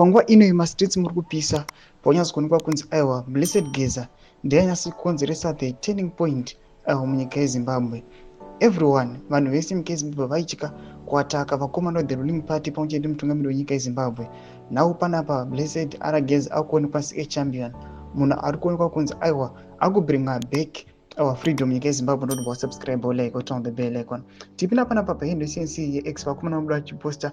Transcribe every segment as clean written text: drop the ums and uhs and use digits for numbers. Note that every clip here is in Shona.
panguva ino mastreets muri kupisa paunyatsokuonekwa kunzi aiwa Blessed Geza ndiye anyatsokonzeresa the turning point munyika yeZimbabwe. Everyone, vanhu vese munyika yeZimbabwe vaitya kuataka vakomana ve the ruling party pamwechete nemutungamiri wenyika yeZimbabwe. Nhau panapa Blessed Geza akuonekwa se champion, munhu ari kuonekwa kunzi aiwa akubringa back our freedom munyika yeZimbabwe. Ndoti wasubscribe like on the bell icon. Tipinda panapa pahindo CNC yeX vakomana vabuda vachiposta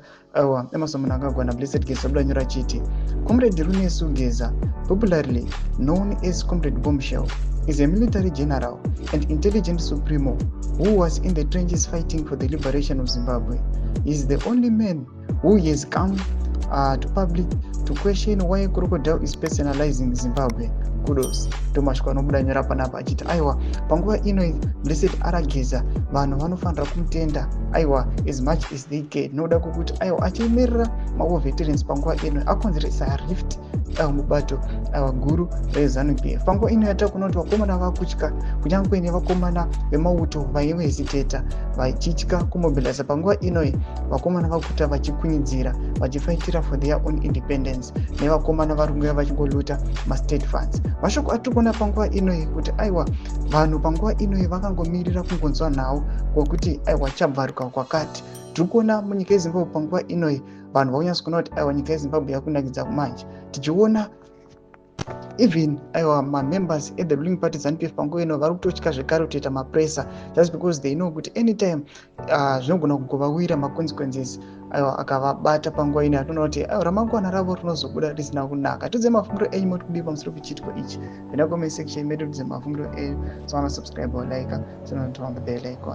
Emerson munhu akagwana Blessed Geza vabuda nyora achiti Comrade Runesu Geza, popularly known as Comrade Bombshell, is a military general and intelligence supremo who was in the trenches fighting for the liberation of Zimbabwe. He is the only man who has come to public to question why crocodile is personalizing Zimbabwe. Kudos. Tomashwa nobuda nyora panapa achiti aiwa panguva ino Blessed Geza vanhu vanofanira kumutenda aiwa as much as they can. Noda kukuti aiwa achiemerera mawo veterans panguva ino akonzeresa rift mubato guru reZANU-PF. Panguva ino yatakunoti vakomana vakutya kunyange nevakomana vemauto vaihesiteta vachitya kumobiliza. Panguva ino vakomana vakuta vachikwinidzira vachifaitira for their own independence nevakomana vari kunge vachingoluta mastate funds. Mashoko atirikuona panguva ino kuti aiwa vanhu panguva ino vakangomirira kungonzwa nhau kwokuti aiwa chabvaruka kwakati. Tiri kuona munyika yeZimbabwe panguva ino vanhu vakunyatsokuona kuti aiwa nyika yeZimbabwe yakunakidza kumanje. Tichiona even aiwa members at the ruling party ZANU-PF panguva ino vari kutotya zvekare kutoita mapresa just because they know kuti anytime zvinogona kugovawira consequences aiwa akavabata panguva ino atinoona kuti aiwa ramangwana ravo rinozobuda risina kunaka. Tudze mafungiro enyu moti kudii pamusoro pechitiko ichi. Penda comment section medu tudze mafungiro enyu. So subscribe or like, turn on the bell icon.